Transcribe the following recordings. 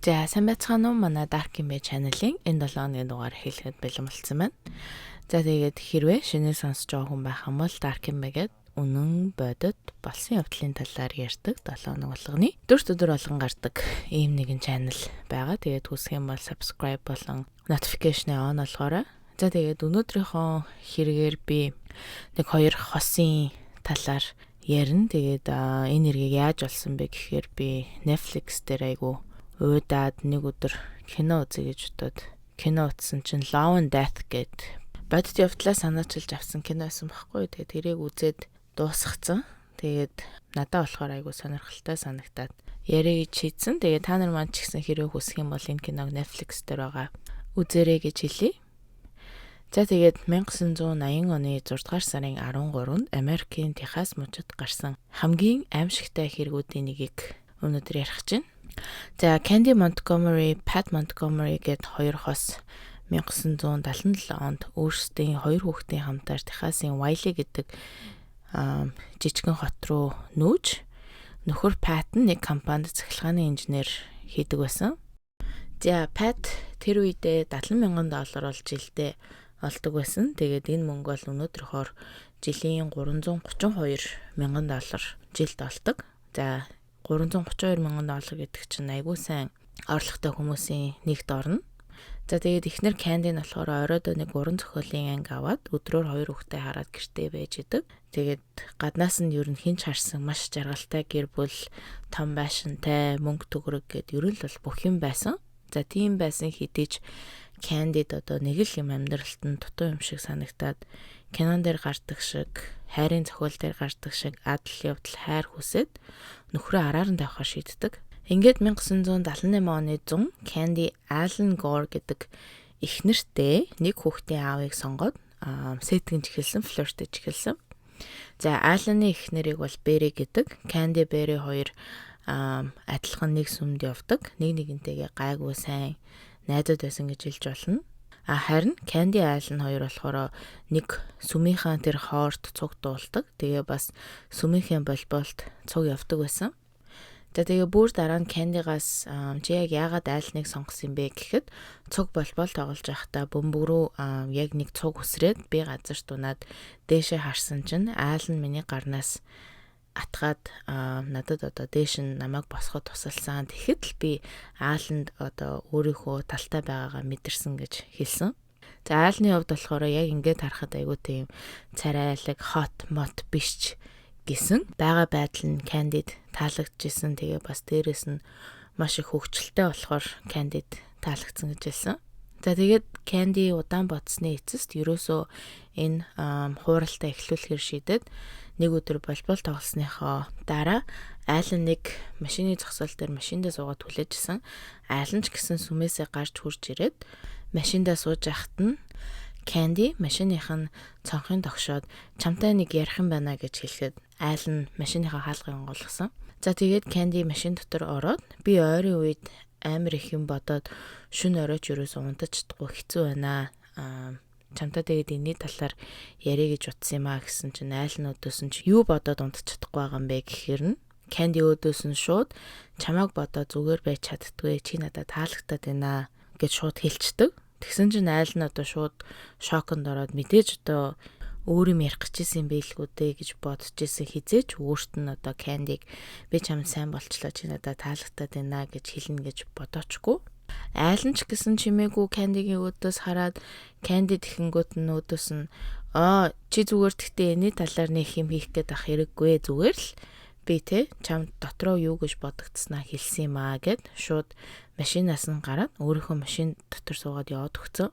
За сайн байцгаана уу манай Dark Image channel-ийн энэ 7 өдрийн дугаар хэлэхэд бэлэн болсон байна. За тэгээд хэрвээ шинээр сонсож байгаа хүн байх юм бол Dark Image гэдэг үнэн бодит болсон явдлын талаар ярьдаг 7 өнөг болгоны 4 өдөр болгон гардаг ийм нэгэн channel байгаа. Тэгээд хүсэх юм бол subscribe болон notification-ыг on болгоорой. За тэгээд өнөөдрийнхөө хэрэгээр би нэг хоёр хосын талаар ярина. Тэгээд энэ нэргийг яаж олсон бэ гэхээр би Netflix дээр айгу уудаад нэг өдөр кино үзье гэж бодоод кино үзсэн чинь Love and Death гэд бодит явдлаа санаачилж авсан кино байсан байхгүй. Тэгээд тэрийг үзээд дуусгацсан. Тэгээд надад болохоор айгу сонирхолтой санагтаад ярих гэж шийдсэн. Тэгээд та нар маань ч гэсэн хэрэг хүсэх юм бол энэ киног Netflix дээр байгаа үзээрэй гэж хэлье. За тэгээд 1980 оны 6 дугаар сарын 13-нд Америкийн Техас мужид гарсан хамгийн аимшигтай хэрэгүүдийн нэгийг өнөөдөр ярих гэж байна. За Candy Montgomery, Pat Montgomery гэд хоёр хос 1977 онд өөрсдийн хоёр хүүхдийн хамтаар Техасын Wiley гэдэг жижигхэн хот руу нүүж нөхөр Pat нэг компанид цахилгааны инженер хийдэг байсан. За Pat тэр үедээ $70,000 бол жилдээ олдог байсан. Тэгээд энэ мөнгө бол өнөөдрөөр жилийн $332,000 жилд олдог. За $332,000 гэдэг чинь айгүй сайн орлоготой хүмүүсийн нэгт орно. За тэгээд эхнэр Candy нь болохоор оройдоо нэг уран зохиолын анги аваад өдрөөр 2 хүүхдээ хараад гэртээ байж идэг. Тэгээд гаднаас нь ер нь хинч харсан маш жаргалтай гэр бүл, том байшинтай, мөнгө төгрөг гэд ер нь л бүх юм байсан. За тийм байсан хэдий ч Candy-д одоо нэг л юм амьдралд нь дутуу юм шиг санагтаад кинон дээр гардаг шиг, хайрын зохиол дээр гардаг шиг адал явдал хайр хүсээд нөхрөө араар нь тавихаар шийддэг. Ингээд 1978 оны 100 Candy Alan Gore гэдэг эхнэртэй нэг хүүхдийн аавыг сонгоод сэтгэж эхэлсэн, флиртэж эхэлсэн. За Alan-ы эхнэрийг бол Barry гэдэг. Candy Barry хоёр адилхан нэг сүмд явдаг. Нэгнтэйгээ гайгүй сайн найзууд байсан гэж хэлж болно. Харин Candy Alan хоёр болохоор нэг сүмийнхэн тэр хоорт цуг дуулдаг. Тэгээ бас сүмийнхэн болболт цуг явдаг байсан. За тэгээ бүр дараа нь Candy-гаас чи яг яагаад Alan-ыг сонгосон бэ гэхэд цуг болбол тоглож байхдаа бөмбөг рүү яг нэг цуг үсрээд би газар дунаад дээшээ харсан чинь Alan миний гарнаас атгаад надад одоо дээш нь намайг босгоход тусалсан. Тэгэхэд л би Ааланд одоо өөрийнхөө талтай байгаагаа мэдэрсэн гэж хэлсэн. За Аалны хувьд болохоор яг ингээд харахад айгүй тийм царайлаг, хот мот биш гэсэн. Бага байдал нь Candy-д таалагдчихсэн. Тэгээ бас дээрэс нь маш их хөвгчлөлтэй болохоор Candy-д таалагдсан гэж хэлсэн. За тэгээд Candy удаан бодсны эцэст ерөөсөө энэ хууралтаа эхлүүлэхээр шийдээд нэг өдөр болбол тоглосныхоо дараа Alan-ыг машины зогсоол дээр машиндаа суугаад хүлээжсэн. Alan ч гэсэн сүмээсээ гарч хурж ирээд машиндаа сууж байхад нь Candy машиных нь цонхын тогшоод чамтай нэг ярих юм байна гэж хэлэхэд Alan машиныхаа хаалгыг онгойлгосон. За тэгээд Candy машин дотор ороод би ойрын үед амар их юм бодоод шүн оройч ерөөсөө унтаж чадахгүй хэцүү байна. Чамтай тэгээд энэний талаар ярих гэж утсан юм аа гэсэн чинь Alan өдөөс нь юу бодоод унтаж чадахгүй байгаа юм бэ гэхээр нь Candy өдөөс нь шууд чамайг бодоод зүгээр байж чаддгүй чи надад таалагдаад байна гэж шууд хэлцдэг. Тэгсэн чинь Alan одоо шууд шоконд ороод мэдээж одоо өөр юм ярих гэжсэн байлгүй дээ гэж бодож исэн хизээч өөрт нь одоо Candy-г би чамд сайн болчлоо чи надад таалагдаад байна гэж хэлнэ гэж бодоочгүй. Alan ч гэсэн чимээгүй Candy-гийн өдөөс хараад Candy тэхэнгүүт нь өдөөс нь чи зүгээр тэгтээ энэ талаар нэг юм хийх гээд ах хэрэггүй зүгээр л би чамд дотроо юу гэж бодогдснаа хэлсэн юм аа гэд шууд машинаас нь гараад өөрийнхөө машин дотор суугаад яваад өгцөн.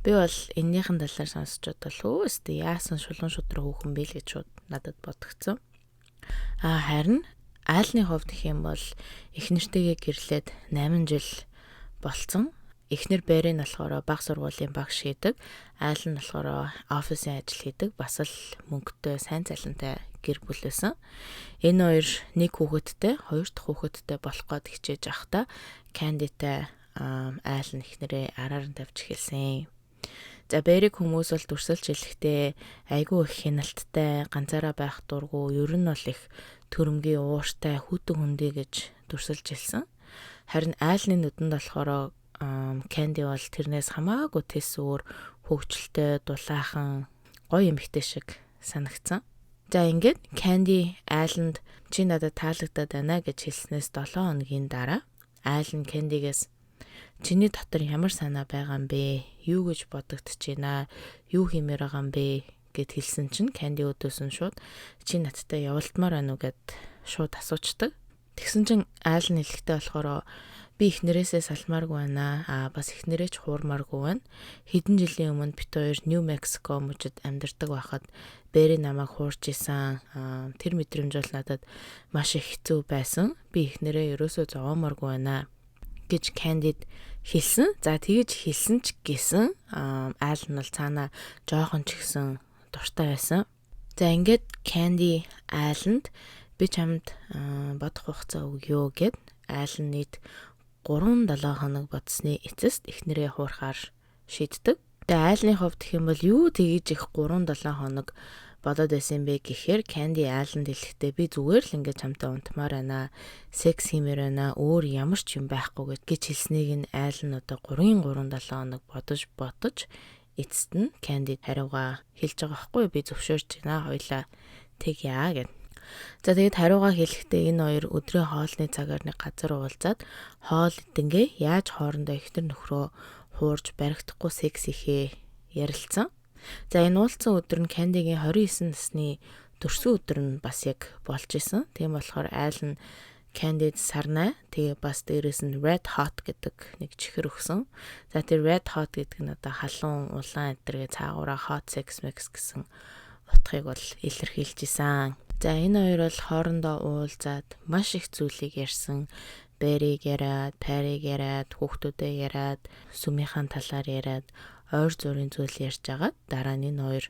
Би бол эннийхэн талаар сонсч бодлоо өстө яасан шулуун шудраг хүүхэн бэ л гэж шууд надад бодогцсон. Харин Alan-ы хувьд гэх юм бол эхнэртэйгээ гэрлээд 8 жил болцсон. Эхнэр Barry нь болохоор баг сургуулийн багш хийдэг. Alan нь болохоор офисын ажил хийдэг. Бас л мөнгөтэй, сайн цалинтай гэр бүл байсан. Энэ хоёр нэг хүүхэдтэй, хоёр дахь хүүхэдтэй болох гээд хичээж байхдаа Candy-тай Alan эхнэрээ араар нь тавьж эхэлсэн. За Бериг хүмүүс бол дүрсэлж хэлэхдээ айгүй их хяналттай, ганцаараа байх дургу, ер нь бол их төрөмгийн ууртай, хүйтэн хүндий гэж дүрсэлж хэлсэн. Харин айлны нүдэнд болохоор Candy бол тэрнээс хамаагүй тэс өөр, хөвгчлөлтэй, дулаахан, гоё эмэгтэй шиг санагдсан. За ингээд Candy айланд чи надад таалагдаад байна гэж хэлснээс 7 хоногийн дараа айл нь Candy-гээс чиний дотор ямар санаа байгаа юм бэ? Юу гэж бодогдож байна? Юу хиймээр байгаа юм бэ гэд хэлсэн чинь Candy өдөөс нь шууд чи надтай явуулдмаар байна уу гэд шууд асуучдаг. Тэгсэн чинь айл нь хэлэхдээ болохоор би эхнэрээсээ салмааргүй байна. Бас эхнэрээ ч хуурмааргүй байна. Хэдэн жилийн өмнө бит хоёр Нью Мексико мужид амьдардаг байхад Бэри намайг хуурж исэн. Тэр мэдрэмж бол надад маш их хэцүү байсан. Би эхнэрээ ерөөсөө зовоомооргүй байна гэж Candy хэлсэн. За тэгэж хэлсэн ч гэсэн айл нь бол цаанаа жоохон ч гэсэн дуртай байсан. За ингээд Candy айланд би чамд бодох хугацаа өгье гэд айл нь нийт 3-7 хоног бодсны эцэст эхнэрээ хуурахаар шийддэг. Тэгээ айлны хувьд гэх юм бол юу тэгэж их 3-7 хоног бодоод байсан бэ гэхээр Candy айланд хэлэхдээ би зүгээр л ингээд чамтай унтмаар байна. Секс хиймээр байна. Өөр ямар ч юм байхгүй гэж хэлснийг нь айл нь одоо 3-7 хоног бодож эцэст нь Candy хариугаа хэлж байгаа байхгүй би зөвшөөрч байна. Хоёлаа тэгье гэд. За тэгээд хариугаа хэлэхдээ энэ хоёр өдрийн хоолны цагаар нэг газар уулзаад хоол идэнгээ яаж хоорондоо ихтер нөхрөө хуурж баригдахгүй секс ихээ ярилцсан. За энэ уулзсан өдөр нь Candy-гийн 29 насны төрсөн өдөр нь бас яг болж исэн. Тийм болохоор айл нь Candy-д сарнаа тэгээ бас дээрэс нь Red Hot гэдэг нэг чихэр өгсөн. За тэр Red Hot гэдэг нь одоо халуун улаан эдэргээ цаагаараа hot sex mix гэсэн утгыг бол илэрхийлж исэн. За энэ хоёр бол хоорондоо уулзаад маш их зүйлийг ярьсан. Бэрийг яриад, Париг яриад, хүүхдүүдэд яриад, сүмийнхэн талаар яриад, ойр зургийн зүйл ярьж агаад дараа нь энэ хоёр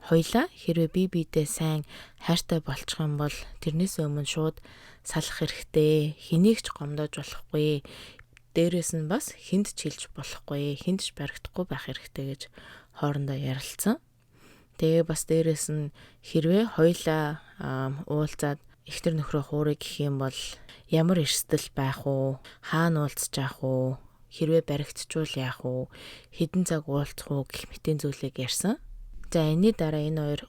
хоёлаа хэрвээ бие биедээ сайн хайртай болчих юм бол тэрнээс өмнө шууд салах хэрэгтэй. Хэнийг ч гомдоож болохгүй. Дээрээс нь бас хүнд ч хэлж болохгүй. Хүнд ч баригдахгүй байх хэрэгтэй гэж хоорондоо ярилцсан. Тэгээ бас дээрээс нь хэрвээ хоёлаа уулзаад ихтер нөхрөө хуурыг гэх юм бол ямар эрсдэл байх уу? Хаана уулзчих яах уу? Хэрвээ баригдчихвол яах уу? Хэдэн цаг уулзах уу гэх мэтийн зүйлийг ярьсан. За энэний дараа энэ хоёр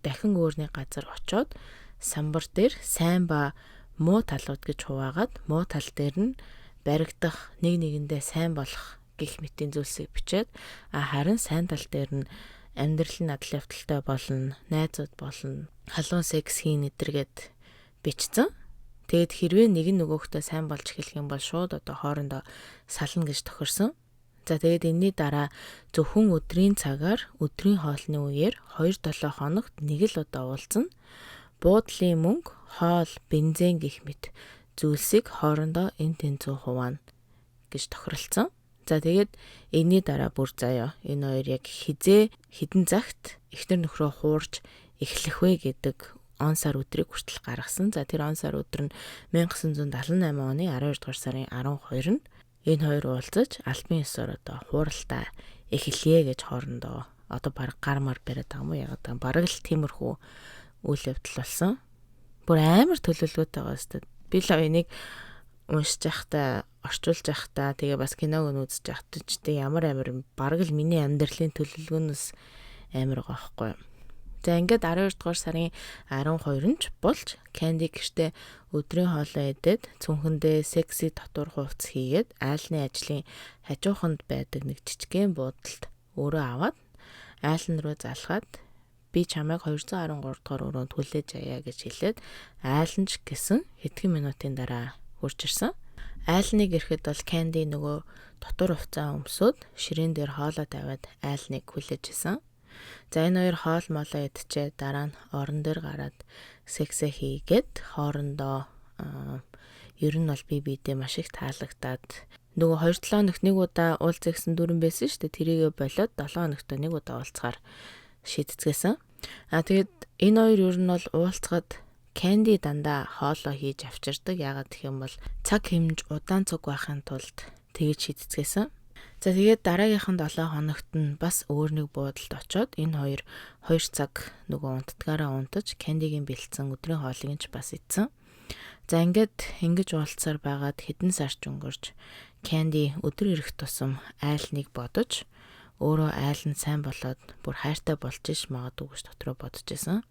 дахин өөрний газар очоод самбар дээр сайн ба муу талууд гэж хуваагаад муу тал дээр нь баригдах нэг нэгэндээ сайн болох гэх мэтийн зүйлсийг бичээд харин сайн тал дээр нь амьдрал нь адал явдалтай болно, найзууд болно, халуун секс хийн эдэргээд бичсэн. Тэгэд хэрвээ нэг нь нөгөөхтэй сайн болж эхлэх юм бол шууд одоо хоорондоо сална гэж тохирсон. За тэгээд энэний дараа зөвхөн өдрийн цагаар өдрийн хоолны үеэр 2-7 хоногт нэг л удаа уулзна. Буудлын мөнгө, хоол, бензин гэх мэт зүйлсийг хоорондоо энд тэнцүү хуваана гэж тохиролцсон. За тэгээд энэний дараа бүр заяа энэ хоёр яг хизээ хідэн цагт ихтер нөхрөө хуурж эхлэх вэ гэдэг он сар өдрийг хүртэл гаргасан. За тэр он сар өдөр нь 1978 оны 12 дугаар сарын 12-нд энэ хоёр уулзаж албан ёсоор одоо хууралтаа эхэлье гэж хоорондоо одоо баг гармаар бариад байгаа юм уу яагаад гэвэл бараг л тиймэрхүү үйл явдал болсон. Бүр амар төлөвлөгөөтэй байгаа өстой. Би л энийг уншиж байхдаа орчуулж байхдаа тэгээ бас киног нь үзэж байхдаа ч тэг ямар амар бараг л миний амьдралын төлөвлөгөөнөөс амар байгаа байхгүй. За ингээд 12 дугаар сарын 12-нд болж Candy гэртээ өдрийн хоолоо идээд цүнхэндээ секси дотор хувцс хийгээд айлны ажлын хажууханд байдаг нэг жижигхэн буудалд өөрөө аваад айлн руу залгаад би чамайг 213 дугаар өрөөнд хүлээж аяа гэж хэлээд айлн ч гэсэн хэдхэн минутын дараа хурж ирсэн. Айлныг ирэхэд бол Candy нөгөө дотор хувцас өмсөд ширээн дээр хоолоо тавиад айлныг хүлээж исэн. За энэ хоёр хоол молоо идчихээ дараа нь орон дээр гараад сексэ хийгээд хоорондоо ер нь бол бие биедээ маш их таалагдаад нөгөө 2-7 хоногт нэг удаа уулзах гэсэн дүрэн байсан шүү дээ. Тэрийгэ болоод 7 хоногт нэг удаа уулзахаар шийдцгээсэн. Тэгээд энэ хоёр ер нь бол уулзахад Candy дандаа хоолоо хийж авчирдаг. Яагаад гэх юм бол цаг хэмж удаан цуг байхын тулд тэгж шийдцгээсэн. За тэгээд дараагийнхан 7 хоногт нь бас өөр нэг буудалд очоод энэ 2 цаг нөгөө унтдгаараа унтаж Кэндигийн бэлдсэн өдрийн хоолыг нь ч бас идсэн. За ингэж уулзсаар байгаад хэдэн сар ч өнгөрч Кэнди өдөр ирэх тусам айлныг бодож өөрөө айл нь сайн болоод бүр хайртай болж иш магадгүй гэж дотроо бодож исэн.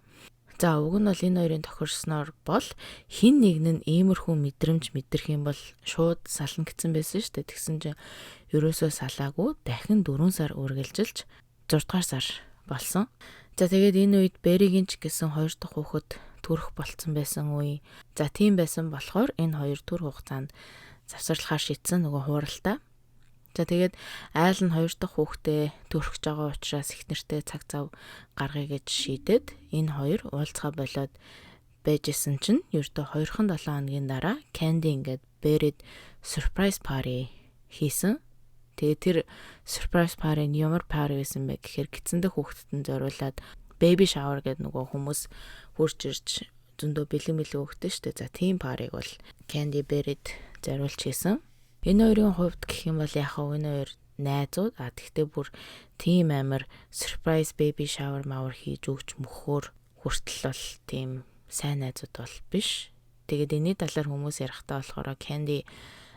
За уг нь бол энэ хоёрын тохирсноор бол хин нэг нь иймэрхүү мэдрэмж мэдэрх юм бол шууд сална гэсэн байсан шүү дээ. Тэгсэн чинь ерөөсөө салаагүй дахин 4 сар үргэлжилж 6 дугаар сар болсон. За тэгээд энэ үед Беригийн ч гэсэн 2 дахь хүүхэд төрөх болцсон байсан үе. За тийм байсан болохоор энэ хоёр төр хугацаанд завсарлахаар шийдсэн нөгөө хууралтаа. За тэгээд айл нь 2 дахь хүүхдээ төрөх гэж байгаа учраас их нэртэй цаг зав гаргая гэж шийдээд энэ хоёр уулзгаа болоод байжсэн чинь ердөө 2-7 хоногийн дараа Кэнди ингээд Берид surprise party хийсэн. Тэгээд тэр surprise party нь ямар party байсан бэ гэхээр гизэндээ хүүхдэд нь зориулаад baby shower гэдэг нөгөө хүмүүс хурж ирж зөндөө бэлэн өгдөө штэ. За тийм париг бол Кэнди Берид зориулж хийсэн. Энэ хоёрын хувьд гэх юм бол яхаа энэ хоёр найзууд тэгтээ бүр тийм амар surprise baby shower мавар хийж өгч мөхөөр хүртэл бол тийм сайн найзууд бол биш. Тэгээд энэний талаар хүмүүс ярихдаа болохоор Кэнди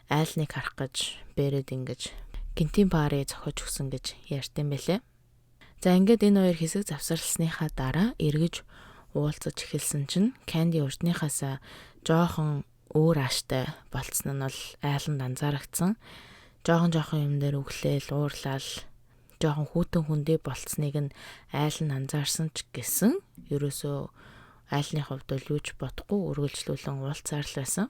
айлныг харах гэж Берид ингэж гинтийн пари зохиож өгсөн гэж ярьсан байлээ. За ингээд энэ хоёр хэсэг завсарласныхаа дараа эргэж уулзаж эхэлсэн чинь Кэнди урдныхаасаа жоохон өөр ааштай болцсон нь бол айланд анзаарагдсан. Жоохон юм дээр өглөөл, уурлал, жоохон хүүтэн хүндээ болцсныг нь айл нь анзаарсан ч гэсэн ерөөсөө айлны хувьд бол юуч бодохгүй үргэлжлүүлэн уулзаар л байсан.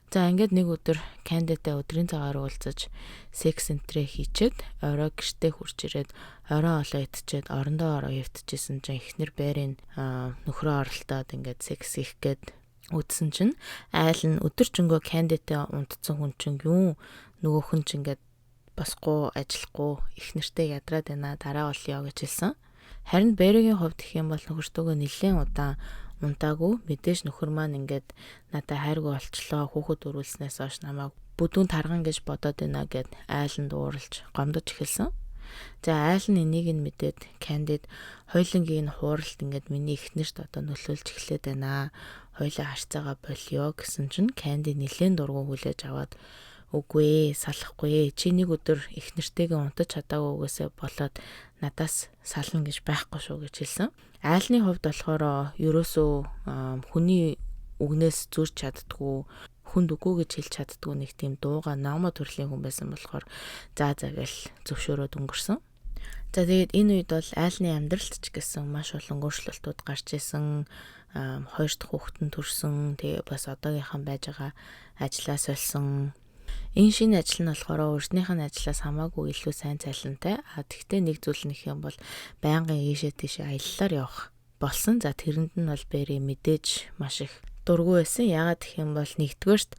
За ингээд нэг өдөр Кэндитэй өдрийн цагаар уулзаж секс энтрэ хийчээд орой гэртээ хурж ирээд орой олоо идчихэд орондоо ороо явтчихсэн чинь эхнэр Берийн нөхрөө оролдоод ингээд секс хийх гээд үдсэн чинь айл нь өдөржингөө Кэндитэй унтцсан хүн чинь юу нөгөөх нь чинь ингээд босгүй ажиллахгүй их нэртэй ядраад байна дараа болёо гэж хэлсэн. Харин Беригийн хувьд гэх юм бол нөхөртөөгөө нэлээд удаан унтаагүй мэдээж нөхөр маань ингээд надад хайргүй болчлоо хүүхэд өрүүлснээс хойш намайг бүдүүн тарган гэж бодоод байна гэд айланд ууралж гомдож эхэлсэн. За айл нь энийг нь мэдээд Кэндид хоёулангийн хууралт ингээд миний эхнэрт одоо нөлөөлж эхлэхэд байна. Хоёлаа харьцаагаа болёо гэсэн чинь Кэнди нэлээд дургу хүлээж аваад үгүй салахгүй чи нэг өдөр их нэртэйгээ унтаж чадаагүйгээсээ болоод надаас сална гэж байхгүй шүү гэж хэлсэн. Айлны хувьд болохоор ерөөсөө хүний үгнээс зурж чаддгүй хүнд үгүй гэж хэлж чаддгүй нэг тийм дууга наама төрлийн хүн байсан болохоор за гэл зөвшөөрөөд өнгөрсөн. За тэгээд энэ үед бол айлны амьдралд ч гэсэн маш олон өөрчлөлтүүд гарч исэн. 2 дахь хүүхэд нь төрсөн. Тэгээ бас одоогийнхан байж байгаа ажлаа сольсон. Энэ шинэ ажил нь болохоор өөрснийх нь ажлаас хамаагүй илүү сайн цалинтай. Тэгтээ нэг зүйл нэх юм бол байнгын ийшээ тийшээ аяллаар явах болсон. За тэрэнд нь бол Бери мэдээж маш их дургүй байсан. Яагаад гэх юм бол нэгдүгээрт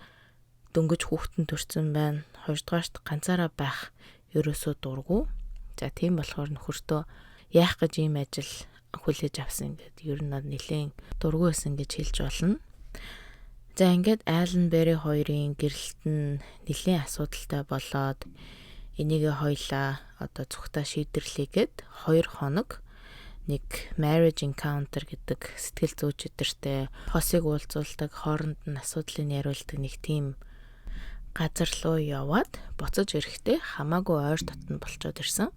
дөнгөж хүүхэд нь төрсэн байна. Хоёрдугаарт ганцаараа байх ерөөсөө дургүй. За тийм болохоор нөхөртөө яах гэж ийм ажил хүлээж авсан гэдэг ер нь нэлийн дургүй байсан гэж хэлж болно. За ингээд Айлн Бери хоёрын гэрэлт нь нэлийн асуудалтай болоод энийгээ хоёлаа одоо цухтаа шийдэрлэгээд 2 хоног нэг marriage encounter гэдэг сэтгэл зүйч өдөртэй хосыг уулзуулдаг, хооронд нь асуудлыг яриулдаг нэг тийм газар руу яваад буцаж ирэхдээ хамаагүй ойр дотн болцоод ирсэн.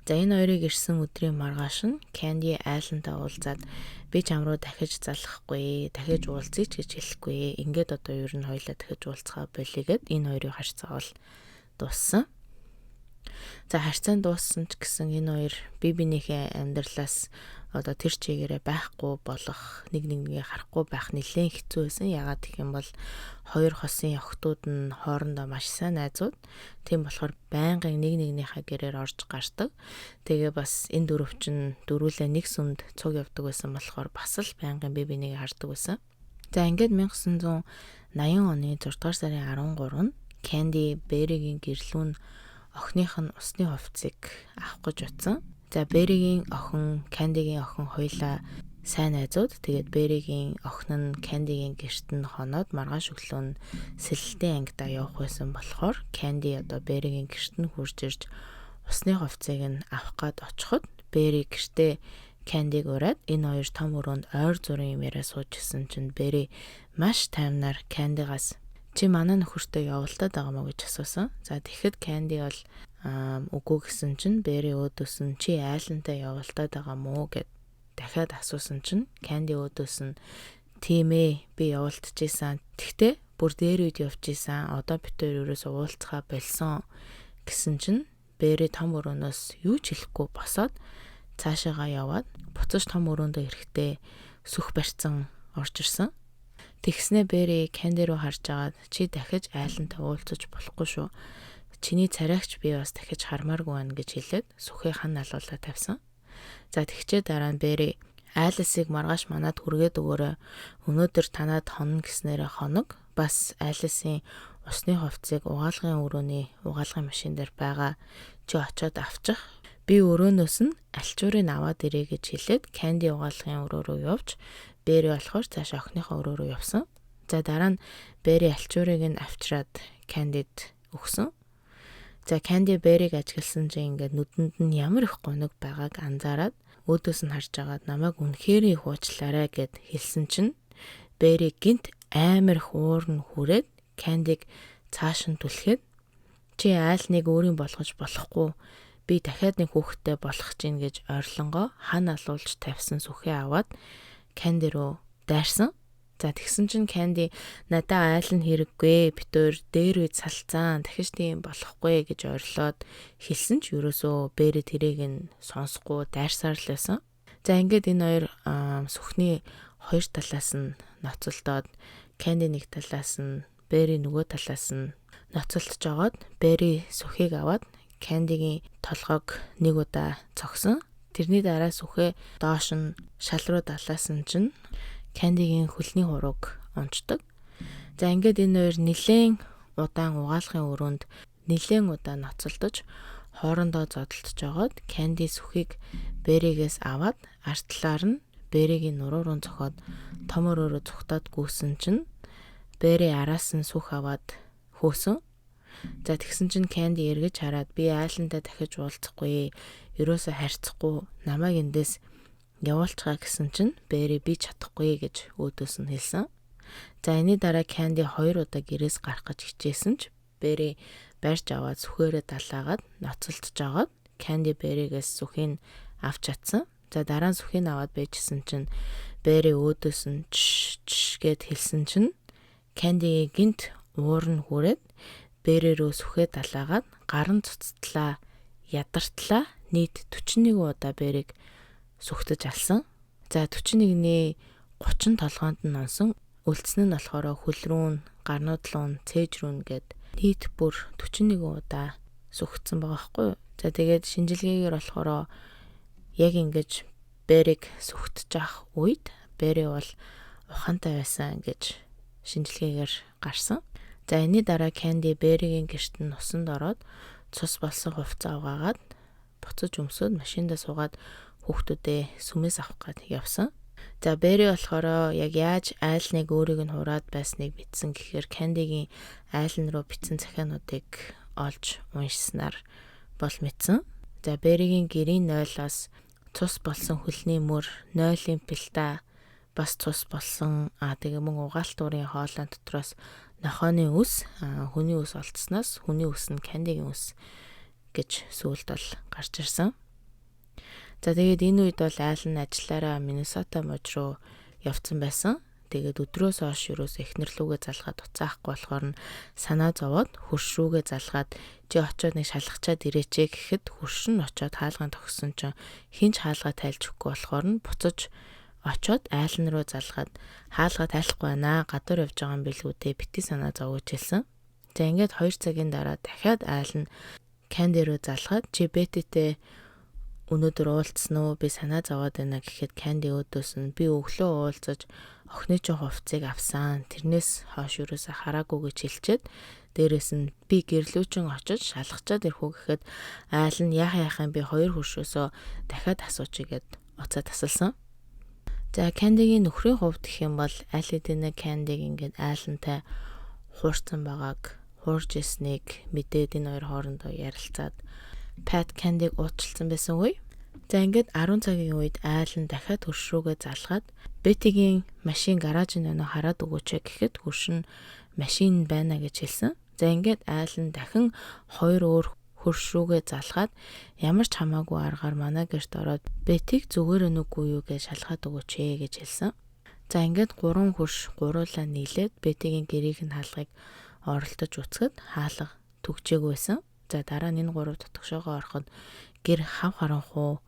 За энэ хоёрыг ирсэн өдрийн маргааш нь Кэнди Айлнтай уулзаад би чам руу дахиж залахгүй, дахиж уулзъя ч гэж хэлэхгүй. Ингээд одоо ер нь хоёлаа дахиж уулзгаа болигээд энэ хоёрын харьцаа бол дууссан. За харьцаа дууссан ч гэсэн энэ хоёр бие биенийхээ амьдралаас одоо тэр чигээрээ байхгүй болох, нэгээ харахгүй байх нэлээд хэцүү байсан. Ягаад гэх юм бол хоёр хосын охтууд нь хоорондоо маш сайн найзууд. Тийм болохоор байнгын нэгнийхээ гэрээр орж гардаг. Тэгээ бас энэ дөрөв чинь дөрүүлээ нэг сүмд цуг явдаг байсан болохоор бас л байнгын бие биенийг хардаг байсан. За ингээд 1980 оны 6 дугаар сарын 13-нд Кэнди Беригийн гэрлүүн охиных нь усны хувцсыг авах гэж утсан. За Беригийн охин, Кэндигийн охин хоёлаа сайн найзууд. Тэгээд Беригийн охин нь Кандигийн гэрт нь хоноод маргааш өглөө нь сэлэлтийн ангидаа явах байсан болохоор Канди одоо Беригийн гэрт нь хурж ирж усны хувцсыг нь авах гээд очиход Бери гэртээ Кандиг ураад энэ хоёр том өрөөнд ойр зургийн юм яриа суужсэн чинь Бери маш тайвнаар Кандигаас чи манай нөхөртөө явуултаад байгаа мó гэж асуусан. За тэгэхэд Канди бол үгүй гэсэн чинь Бери өөдөөс нь чи айлантай явуултаад байгаа мó гэд дахиад асуусан чинь Канди өөдөөс нь тийм ээ би явуулчихсан. Тэгтээ бүр дээр үед явж исэн. Одоо бид хоёр ерөөс уулзхаа болсон гэсэн чинь Бери том өрөөнөөс юу ч хэлэхгүй босоод цаашаагаа яваад буцаж том өрөөндөө ирэхдээ сүх барьцсан орж ирсэн. Тэгснээ Бери Канди руу харж агаад чи дахиж айлантай уулзаж болохгүй шүү. Чиний царайгч би бас дахиж хармааргүй байна гэж хэлээд сүхээ хан алуулаа тавьсан. За тэгчээ дараа нь Бери Айлисыг маргааш манад хүргээд өгөөрэй. Өнөөдөр танаад хонно гэснээрээ хоног. Бас Айлисын усны хувцсыг угаалгын өрөөний угаалгын машин дээр байгаа. Чи очиод авчих. Би өрөөнөөс нь альчуурыг аваад ирээ гэж хэлээд Канди угаалгын өрөө рүү явж Бери болохоор цааш охиныхоо өрөө рүү явсан. За дараа нь Бери альчуурыг нь авчираад Кандид өгсөн. За Канди Бериг ажигласан чинь ингээд нүдэнд нь ямар их гоног байгааг анзаараад өөдөөс нь харж агаад намайг үнэхээр их уучлаарай гэд хэлсэн чинь Бери гинт амар их уурн хүрээд Кандиг цааш нь түлхэд чи айлныг өөрийн болгож болохгүй би дахиад нэг хүүхэдтэй болох чинь гэж ойрлонгоо хан алуулж тавьсан сүхээ аваад Канди руу дайрсан. За тэгсэн чинь Канди надаа айл нь хэрэггүй бид өөр дээр үед салцаан дахиж тийм болохгүй гэж ойрлоод хэлсэн ч ерөөсөө Бери тэрийг нь сонсохгүй дайрсаар л байсан. За ингээд энэ хоёр сүхний хоёр талаас нь ноцолдоод Канди нэг талаас нь Бери нөгөө талаас нь ноцолдож жагаад Бери сүхийг аваад Кандигийн толгойг нэг удаа цогсон. Тэрний дараа сүхээ доош нь шал руу далаасан чинь Кандигийн хөлний хурууг онцдог. За ингээд энэ хоёр нилээн удаан угаалгын өрөөнд нилээн удаа ноцолдож хоорондоо зодтолж жагаад Канди сүхийг Беригээс аваад арт талаар нь Беригийн нуруу руу зохиод том өрөөрөө зүхтаад гүйсэн чинь Бери араас нь сүх аваад хөөсөн. За тэгсэн чинь Канди эргэж хараад би айлантай дахиж уулзахгүй, ерөөсөө харьцахгүй, намайг эндээс явуулчихаа гэсэн чинь Бери би чадахгүй гэж өөдөөс нь хэлсэн. За энэний дараа Канди 2 удаа гэрээс гарах гэж хичээсэн ч Бери барьж аваад сүхээрээ далаагаад ноцолдож агаад Канди Беригээс сүхийг авч чадсан. За дараа нь сүхийг аваад байжсэн чинь Бери өөдөөс нь ч гэд хэлсэн чинь Канди гинт уурн хүрээд Бери рүү сүхээ далаагаад гарын цуцтлаа ядартлаа нийт 41 удаа Бериг сүхтэж алсан. За 41-ний 30 толгоонд нь онсон. Үлдсэн нь болохоор хөл рүү, гарнууд руу, цээж рүү гэд нийт бүр 41 удаа сүхтсэн байгаа хгүй юу. За тэгээд шинжилгээгээр болохоор яг ингэж Бериг сүхтэж авах үед Бери бол ухаантай байсан гэж шинжилгээгээр гарсан. За энэний дараа Канди Беригийн гэрт нь усанд ороод цус болсон хувцас угаагаад буцаж өмсөд машиндаа суугаад хүүхдүүдээ сүмээс авах гээд явсан. За Бери болохоор яг яаж айлныг өөрийг нь хураад байсныг мэдсэн гэхээр Кандигийн айлн руу бичсэн захиануудыг олж уншсанаар бол мэдсэн. За Беригийн гэрийн нойлоос цус болсон хөлний мөр, нойлын пилта бас цус болсон. Тэгээ мөн угаалтуурын хоолой дотроос нохооны үс, хүний үс олдсноос хүний үс нь Кандигийн үс гэж сүулт бол гарч ирсэн. За тэгээд энэ үед бол айл нь ажиллаараа Миннесота мужид руу явцсан байсан. Тэгээд өдрөөс хойш юус эхнэр лүүгээ залгаад уцаахгүй болохоор нь санаа зовоод хөрш рүүгээ залгаад чи очиод нэг шалгачаад ирээч гэхэд хөрш нь очиод хаалган тогссон чинь хинч хаалгаа тайлж өгөхгүй болохоор нь буцаж очиод айлн руу залгаад хаалгаа тайлахгүй байна. Гадуур явж байгаа юм билүү дээ. Бити санаа зовж хэлсэн. За ингээд 2 цагийн дараа дахиад айл нь Канди руу залгаад чи Бетитэй өнөөдөр уулзсан уу? Би санаа зовоод байна гэхэд Канди өөдөөс нь би өглөө уулзаж охины чинь хувцсыг авсан. Тэрнээс хойш юусаа хараагүй гэж хэлчихэд дээрэс нь би гэрлүүчин очиж шалгачаад ирэх үү гэхэд айл нь яахаа би 2 хөршөөсөө дахиад асуучих гээд уцаа тасалсан. За Candy-гийн нөхрийн хувьд гэх юм бол аль хэдийн Candy-г ингээд айлантай хуурсан байгааг хуурж ирснийг мэдээд энэ хоёр хоорондоо ярилцаад Pat Candy-г уучлсан байсан үе. За ингээд 10 цагийн үед айлан дахиад хөрш рүүгээ залгаад Betty-гийн машин гаражны өнөө хараад өгөөч гэхэд хөрш нь машин байна гэж хэлсэн. За ингээд айлан дахин 2 өөр хөрш рүүгээ залгаад ямар ч хамаагүй аргаар манай гэрт ороод Betty-г зүгээр өнөгүй юу гэж шалгаад өгөөч гэж хэлсэн. За ингээд 3 хөрш гуруулаа нийлээд Betty-гийн гэрийг нь хаалгыг оролдож үцгэд хаалга түгжээгүй байсан. За дараа нь энэ 3 тотгошоогоо ороход гэр хав харанхуу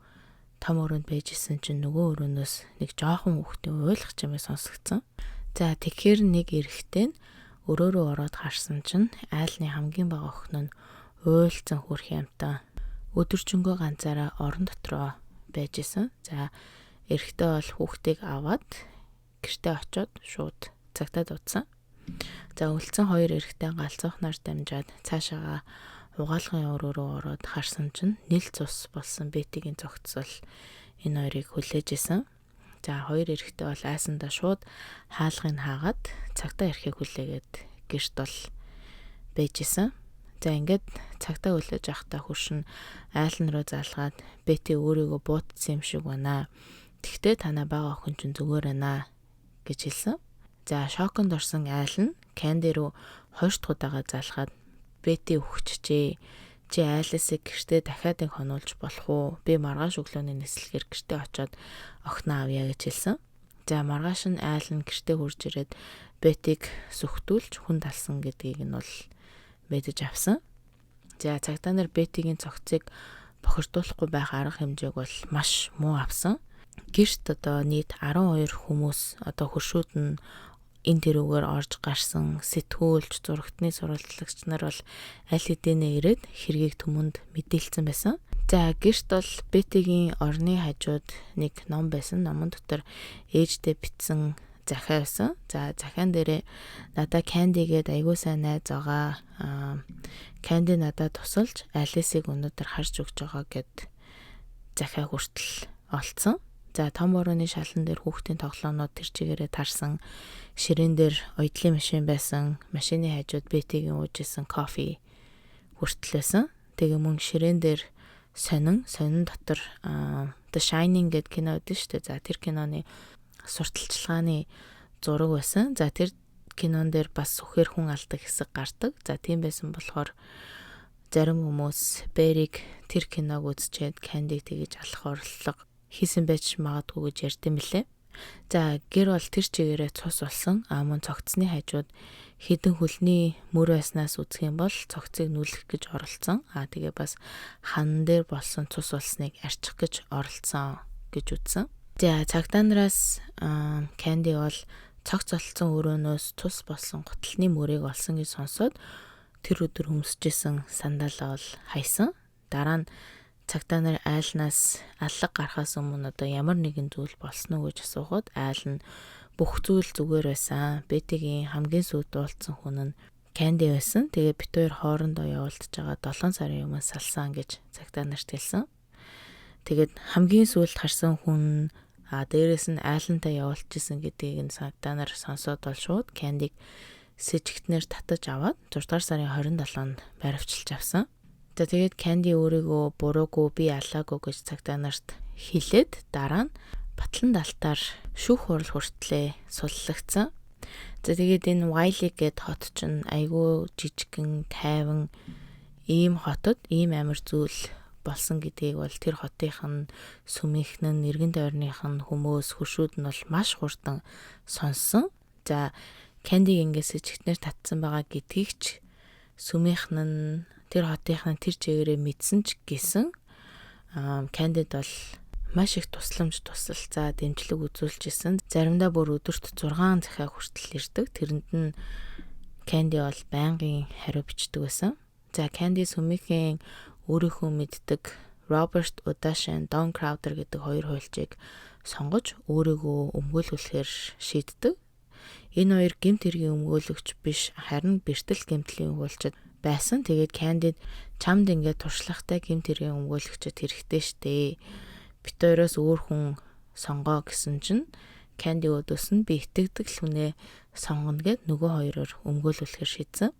том өрөөнд байжсэн чинь нөгөө өрөөнөөс нэг жоохон хүүхдийн уйлах чимээ сонсогдсон. За тэгэхээр нэг эрэгтэй нь өрөөрөө ороод харсан чинь айлны хамгийн бага охин нь уйлцсан хүрх юмтаа өдөржингөө ганцаараа орон дотроо байжсэн. За эрэгтэй бол хүүхдийг аваад гэртээ очиод шууд цагтаа дуудсан. За үлдсэн хоёр эрэгтэй галзуухнаар дамжаад цаашаага угаалгын өрөөрөө ороод харсан чинь нийл цус болсон Betty-гийн зогцол энэ хоёрыг хүлээж исэн. За хоёр эрэгтэй бол айсандаа шууд хаалгыг хаагаад цагтаа ирэхийг хүлээгээд гэрт бол байж исэн. За ингээд цагтаа хүлээж явахдаа хөрш нь айлн руу залгаад Betty өөрийгөө буутсан юм шиг байна. Тэгтээ танаа бага охин чинь зүгээр байна гэж хэлсэн. За шоконд орсон айлн Candy руу 2 дахь удаага залгаад Betty өгчжээ. Чи айлсыг гэртээ дахиад нэг хонуулж болох уу? Би маргааш өглөөний нислэгээр гэртээ очиод охиноо авъя гэж хэлсэн. За маргааш нь айлн гэртээ хурж ирээд Betty-г сүхтүүлж хүн талсан гэдгийг нь бол мэдэж авсан. За цагтаа нар Betty-гийн цогцыг бохирдуулахгүй байх арга хэмжээг бол маш муу авсан. Гэрт одоо нийт 12 хүмүүс одоо хөршүүд нь энэ тэрүүгээр орж гарсан сэтгүүлч зурагтны сурвалжлагч нар бол аль хэдийнэ ирээд хэргийг түмэнд мэдээлсэн байсан. За гэрт бол Betty-гийн орны хажууд нэг ном байсан. Номон дотор ээждээ бичсэн захиа байсан. За захиан дээрээ надаа Candy гээд аягүй сайн найз байгаа. Candy надад тусалж Alice-ийг өнөөдөр харж өгч байгаа гэд захиа хүртэл олцсон. За том орооны шалан дээр хүүхдийн тоглоомнууд тэр чигээрээ тарсан. Ширээн дээр оёдлын машин байсан. Машины хажууд Betty-гийн уужсэн кофе хүртэл байсан. Тэгээ мөн ширээн дээр сонин дотор The Shining гэдэг кино өгдөө шүү дээ. За тэр киноны сурталчилгааны зураг байсан. За тэр кинон дээр бас сүхээр хүн алдаг хэсэг гардаг. За тийм байсан болохоор зарим хүмүүс Берийг тэр киног үзчихэд Candy тэгэж алах орлого хийсэн байж магадгүй гэж ярьдсан мөлий. За гэр бол тэр чигээрээ цус болсон. Мөн цогцсны хажууд хідэн хөлний мөр байснаас үзэх юм бол цогцыг нүлэх гэж оролцсон. Тэгээ бас хан дээр болсон цус болсныг арчих гэж оролцсон гэж үзсэн. За цагтаа нараас Candy бол цогц олцсон өрөөнөөс цус болсон гутлын мөрийг олсон гэж сонсоод тэр өдөр хөмсөжсэн сандалаа бол хайсан. Дараа нь цагтаа нар айлнаас аллаг гарахаас өмнө одоо ямар нэгэн зүйл болсон уу гэж асуухад айл нь бүх зүйл зүгээр байсан. Betty-гийн хамгийн сүүлд уулзсан хүн нь Candy байсан. Тэгээ бит хоёр хоорондоо явуулж байгаа 7 сарын өмнө салсан гэж цагтаа нарт хэлсэн. Тэгээд хамгийн сүүлд харсан хүн дээрээс нь айлантай явуулж исэн гэдгийг нь цагтаа нар сонсоод бол шууд Candy-г сэжигтнэр татаж аваад 6 дугаар сарын 27-нд баривчилж авсан. За тэгээд Candy өөрийгөө буруугүй би алаагүй гэж цагтаа нарт хэлээд дараа нь батлан далтаар шүүх хурал хүртлээ суллагдсан. За тэгээд энэ Wiley гэд хот чинь айгүй жижигхэн тайван ийм хотод ийм амар зүйл болсон гэдгийг бол тэр хотынх нь сүмийнхэн нэргэн тойрных нь хүмүүс хөршүүд нь бол маш хурдан сонссон. За Candy ингээс сэжигтнэр татсан байгаа гэдгийг ч сүмийнхэн нь тэр хотынхны тэр чигээрээ мэдсэн ч гэсэн Candy бол маш их тусламж тусалцаа дэмжлэг үзүүлж исэн. Заримдаа бүр өдөрт 6 захиа хүртэл ирдэг. Тэрэнд нь Candy бол байнгын хариу бичдэг байсан. За Candy сүмийнхэн өөрийнхөө мэддэг Robert Udashan, Don Crowder гэдэг хоёр хуульчийг сонгож өөрийгөө өмгөөлүүлэхээр шийддэг. Энэ хоёр гэмт хэргийн өмгөөлөгч биш, харин бэртэл гэмтлийн хуульчид байсан. Тэгээд Candy чамд ингээд туршлагатай гэмт хэргийн өмгөөлөгчд хэрэгтэй штэ. Бит хоёроос өөр хүн сонгоо гэсэн чинь Candy өдөөс нь би итгэдэг л хүнээ сонгоно гэд нөгөө хоёроор өмгөөлүүлэхээр шийдсэн.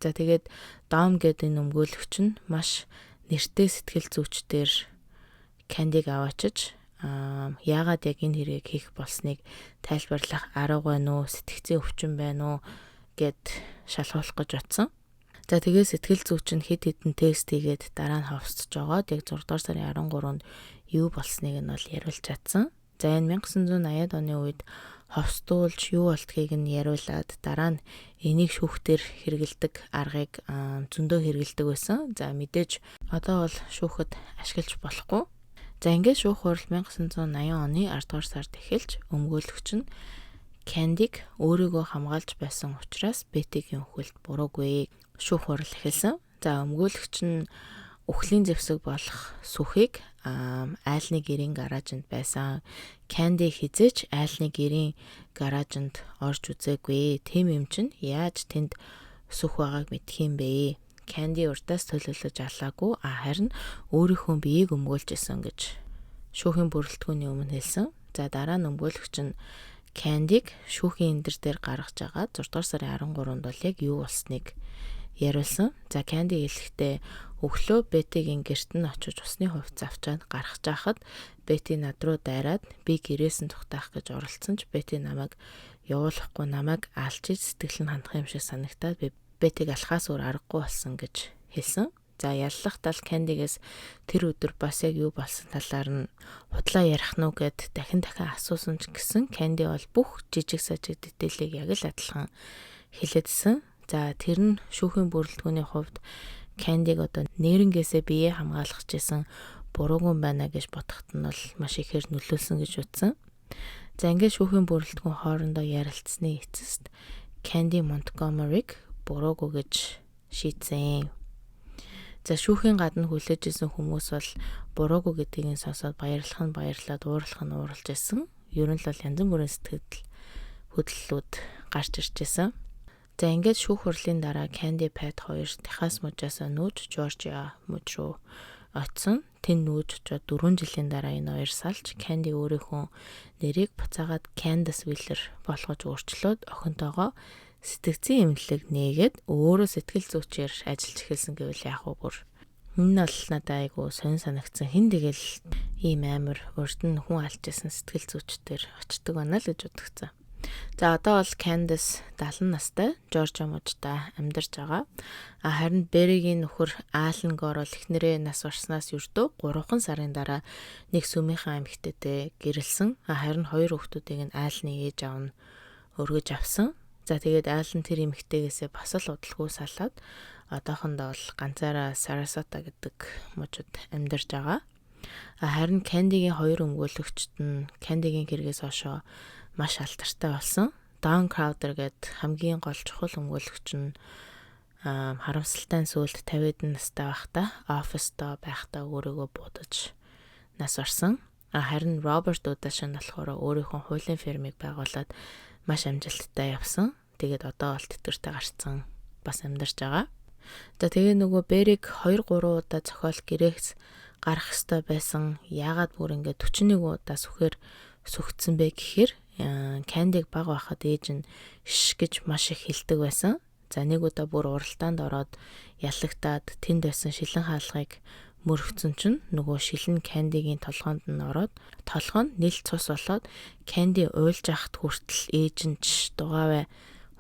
За тэгээд Dom гэдэг энэ өмгөөлөгч нь маш нэртэй сэтгэл зүйчдэр Candy-г аваачиж яагаад яг энэ хэрэг хийх болсныг тайлбарлах арга байна уу, сэтгцийн өвчин байна уу гэд шалгуулах гэж утсан. За тэгээд сэтгэл зүйч нь хэд хэдэн тест хийгээд дараа нь ховсдож байгаад яг 6 дугаар сарын 13-нд юу болсныг нь бол яриулж чадсан. За энэ 1980-ад оны үед ховсдуулж юу болтгийг нь яриулаад дараа нь энийг шүүхтэр хэрэгэлдэг аргыг зөндөө хэрэгэлдэг байсан. За мэдээж одоо бол шүүхэд ашиглаж болохгүй. За ингээд шүүх хурал 1980 оны 10 дугаар сард эхэлж өмгөөлөгч нь Candy-г өөрийгөө хамгаалж байсан учраас Betty-гийн үхэлд буруугүй шүүх хурал эхэлсэн. За өмгөөлөгч нь үхлийн зэвсэг болох сүхийг айлны гэрийн гараажинд байсан. Candy хизээч айлны гэрийн гараажинд орж үзээгүй. Тэм юм чинь яаж тэнд сүх байгааг мэдх юм бэ? Candy урдаас төлөвлөж алаагүй харин өөрийнхөө биеийг өмгөөлж исэн гэж шүүхийн бүрэлдэхүүний өмнө хэлсэн. За дараа нь өмгөөлөгч нь Candy-г шүүхийн эндэр дээр гаргаж агаад 6 дугаар сарын 13-нд бол яг юу болсныг яриулсан. За Candy хэлэхдээ өглөө Betty-гийн гэрт нь очиж усны хувцас авчаад гаргаж байхад Betty над руу дайраад би гэрээс нь тухтаах гэж оролцсон ч Betty намайг явуулахгүй намайг алчиж сэтгэл нь хандах юм шиг санагтаад би Betty-г алхаас өөр аргагүй болсон гэж хэлсэн. За яллах тал Candy-гээс тэр өдөр бас яг юу болсон талаар нь худлаа ярих нь уу гэд дахин асуусан ч гэсэн Candy бол бүх жижиг сажиг дэтэлийг яг л адилхан хэлээдсэн. За тэр нь шүүхийн бүрэлдэхүүний хувьд Candy-г одоо нэрнгээсээ бие хамгаалах гэсэн буруугүй байна гэж бодоход нь бол маш ихээр нөлөөлсөн гэж утсан. За ингээд шүүхийн бүрэлдэхүүн хоорондоо ярилцсны эцэст Candy Montgomery-г буруугүй гэж шийдсэн. За шүүхийн гадна хүлээж исэн хүмүүс бол буруугүй гэдгийг сонсоод баярлах нь баярлаад уурлах нь ууралж исэн. Ер нь л янз бүрийн сэтгэл хөдлөлүүд гарч ирж исэн. За ингээд шүүх хурлын дараа Candy Pat хоёр Техас мужаасаа нүүж Жоржиа муж руу очсон. Тэнд нүүж очоод 4 жилийн дараа энэ хоёр салж Candy өөрийнхөө нэрийг буцаагаад Candace Wheeler болгож өөрчлөөд охинтойгоо сэтгцийн эмнэлэг нээгээд өөрөө сэтгэл зүйчээр ажиллаж эхэлсэн гэвэл яг бүр энэ бол надад айгу сонь санагдсан. Хин тэгэл ийм амар урд нь хүн алжсэн сэтгэл зүйчдэр очдөг байна л гэж бодгцсан. За одоо бол Candace 70 настай Жоржиа мужид амьдарч байгаа. Харин Берригийн нөхөр Аллен Гор бол эхнэрээ нас барснаас ердөө 3 сарын дараа нэг сүмийнхэн эмэгтэйтэй гэрэлсэн. Харин 2 хүүхдүүдийг нь Аллены ээж аав нь өргөж авсан. За тэгээд Аллен тэр эмэгтэйгээсээ бас л удалгүй салаад одоохондоо бол ганцаараа Sarasota гэдэг мужид амьдарч байгаа. Харин Candy-гийн хоёр өмгөөлөгчд нь Candy-гийн хэрэгээс хойшоо маш алдартай болсон. Dawn Crowder гэдэг хамгийн гол чухал өмгөөлөгч нь харамсалтай сүлд 50-д настай байхдаа оффистоо байхдаа өөрийгөө будаж нас орсон. Харин Роберт Удашин болохоор өөрийнхөө хуулийн фирмыг байгуулад маш амжилттай явсан. Тэгээд одоо бол тэтгэртэй гарцсан бас амьдарч байгаа. За тэгээ нөгөө Берриг 2-3 удаа зохиол гэрээс гарах ёстой байсан. Яагаад бүр ингээд 41 удаа сүхтсэн бэ гэхээр Candy-г баг байхад ээж нь шш гэж маш их хэлдэг байсан. За нэг удаа бүр уралдаанд ороод яллагтаад тэнд байсан шилэн хаалгыг мөрөгцөн чинь нөгөө шилэн Candy-гийн толгоонд нь ороод толгоо нь нэлт цус болоод Candy уйлж ахт хүртэл ээж нь дугаавэ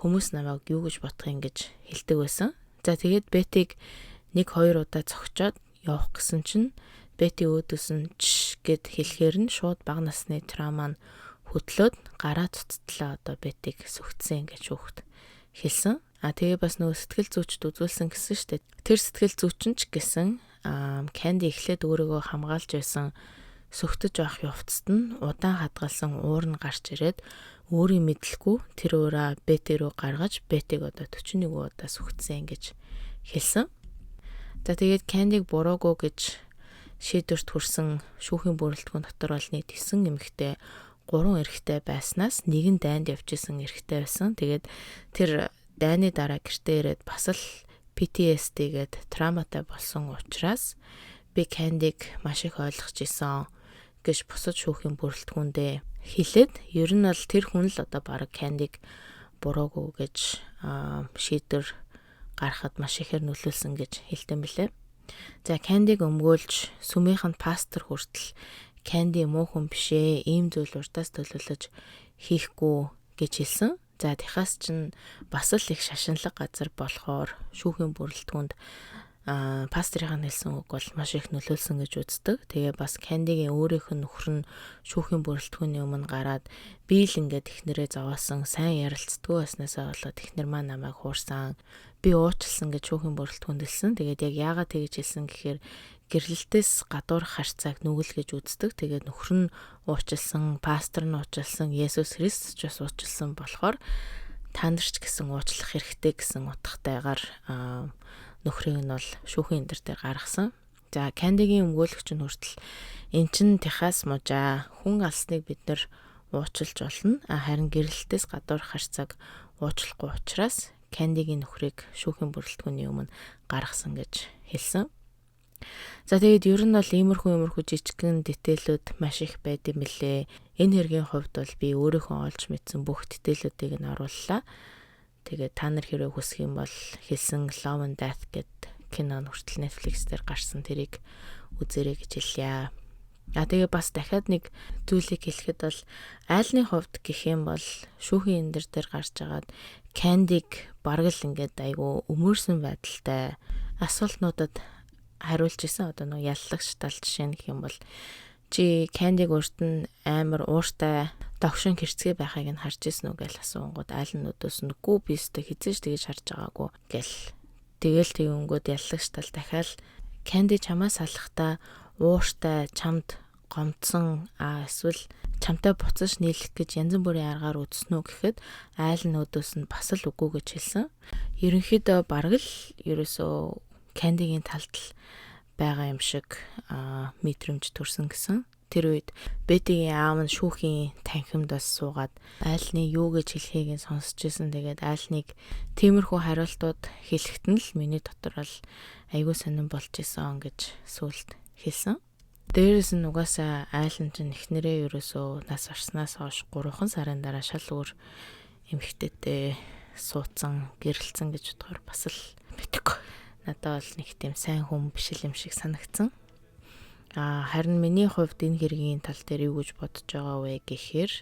хүмүүс намайг юу гэж бодох юм гэж хэлдэг байсан. За тэгээд Betty-г 1-2 удаа зогчоод явах гэсэн чинь Betty өөдөөс нь гэд хэлэхээр нь шууд бага насны травма нь хөтлөөд гараа цуцтлаа одоо Betty-г сүгтсэн гэж хүүхэд хэлсэн. Тэгээ бас нөгөө сэтгэл зүйчд үзүүлсэн гэсэн шүү дээ. Тэр сэтгэл зүйчин ч гэсэн Candy эхлээд өөрийгөө хамгаалж байсан сүгтэж байх явцад нь удаан хадгалсан уур нь гарч ирээд өөрийн мэдлэхгүй тэр өөрөө Betty рүү гаргаж Betty-г одоо 41 удаа сүгтсэн гэж хэлсэн. За тэгээд Candy-г буруугүй гэж шийдвэрт хүрсэн шүүхийн бүрэлдэхүүн дотор бол нийт 9 эмэгтэй 3 эрэгтэй байснаас нэг нь дайнд явж исэн эрэгтэй байсан. Тэгээд тэр дайны дараа гэртээ ирээд бас л PTSD гээд травматай болсон учраас би Candy-г маш их ойлгож исэн. гэж бусад шүүхийн бүрэлдэхүүндээ хэлээд ер нь бол тэр хүн л одоо баг Кандиг буруугүй гэж шийдвэр гаргахад маш ихээр нөлөөлсөн гэж хэлсэн билээ. За Кандиг өмгөөлж сүмийнх нь пастор хүртэл Канди муу хүн бишээ, ийм зүйл урдаас төлөвлөж хийхгүй гэж хэлсэн. За Техас чинь бас л их шашинлаг газар болохоор шүүхийн бүрэлдэхүүнд пасторын хэлсэн үг бол маш их нөлөөлсөн гэж үздэг. Тэгээ бас Кандигийн өөрийнх нь нөхөр нь шүүхийн бүрэлдэхүүний өмнө гараад би л ингээд эхнэрээ зовоосон, сайн ярилцдаггүй байснасаа болоод эхнэр маань намайг хуурсан, би уучлсан гэж шүүхийн бүрэлдэхүүнд хэлсэн. Тэгээд яг яагаад тэгж хэлсэн гэхээр гэрлэлтээс гадуурх харьцааг нүгэл гэж үздэг. Тэгээд нөхөр нь уучлсан, пастор нь уучлсан, Есүс Христ ч бас уучлсан болохоор та нарч гэсэн уучлах хэрэгтэй гэсэн утгатайгаар нөхрийг нь бол шүүхийн эндэр дээр гаргасан. За Кандигийн өмгөөлөгч нь хүртэл эн чин Техас мужаа хүн алсныг бид нар уучлж болно. Харин гэрлэлтээс гадуурх харьцааг уучлахгүй учраас Кандигийн нөхрийг шүүхийн бүрэлдэхүүний өмнө гаргасан гэж хэлсэн. За тэгээд ер нь бол иймэрхүү жижигхэн дэтээлүүд маш их байд юм лээ. Энэ хэргийн хувьд бол би өөрийнхөө олж мэдсэн бүх дэтээлүүдийг нь орууллаа. Тэгээд та нар хэрэг хүсэх юм бол хэлсэн Love and Death гэд кино хүртэл Netflix дээр гарсан, тэрийг үзээрэй гэж хэлье. Тэгээ бас дахиад нэг зүйлийг хэлэхэд бол айлны хувьд гэх юм бол шүүхийн эндэр дээр гарч агаад Кандиг бараг л ингээд айгу өмөрсөн байдалтай асуултнуудад хариулж исэн. Одоо нэг яллагч тал жишээ нь гэх юм бол чи Кандиг өөрт нь амар ууртай догшин хэрцгий байхыг нь харж ирсэн үү гэж асуунгууд айл нь өдөөс нүггүй би өстө хизээж тэгж харж байгаагүй гэл. Тэгэл тэгэнгүүт яллагч тал дахиад Канди чамаас салахдаа ууртай чамд гомдсон эсвэл чамтай буцаж нийлэх гэж янз бүрийн аргаар үзсэн үү гэхэд айл нь өдөөс нь бас л үгүй гэж хэлсэн. Ерөнхийдөө бараг л ерөөсөө Кандигийн талд байгаа юм шиг мэдрэмж төрсөн гэсэн. Тэр үед Бетигийн аав нь шүүхийн танхимд бас суугаад айлны юу гэж хэлхийг нь сонсч ирсэн. Тэгээд айлныг тиймэрхүү хариултууд хэлэхэд нь л миний дотор бол айгүй сонирн болж исэн гэж сүлд хэлсэн. Дээрээс нь угаасаа айлн чинь эхнэрээ ерөөсөө нас орснаас хойш 3 сарын дараа шал өөр эмэгтэйтэй суудсан, гэрэлцэн гэж бодохоор бас л мэдээгүй. Надад бол нэг тийм сайн хүн биш юм шиг санагдсан. Харин миний хувьд энэ хэргийн тал дээр юу гэж бодож байгаа вэ гэхээр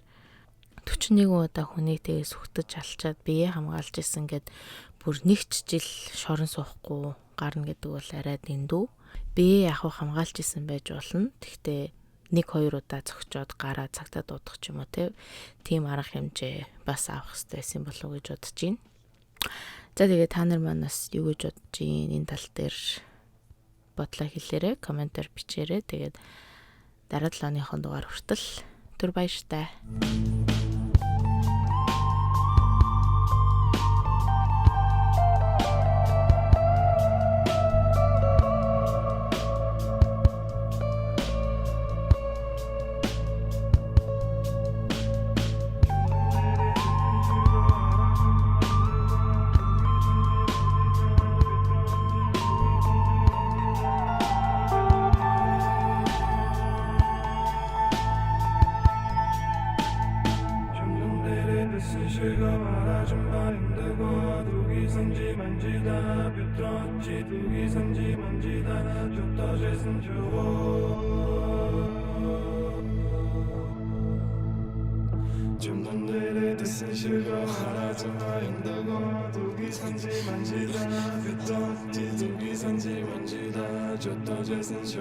41 удаа хүнийг тэгээс сүхтэж алчаад бие хамгаалж исэн гэд бүр нэг ч жил шорон суухгүй гарна гэдэг бол арай дэндүү. Бие яг хамгаалж исэн байж болно. Гэхдээ 1-2 удаа зогчоод гараа цагтаа дуудах ч юм уу тийм арга хэмжээ бас авах хэрэгтэй байсан болов уу гэж бодож байна. За тэгээ та нар манаас юу гэж бодож байна энэ тал дээр бодлоо хэлээрэй, комментээр бичээрэй. Тэгээд дараа 7-ны дугаар хүртэл түр баяртай. 줬다 재산 쇼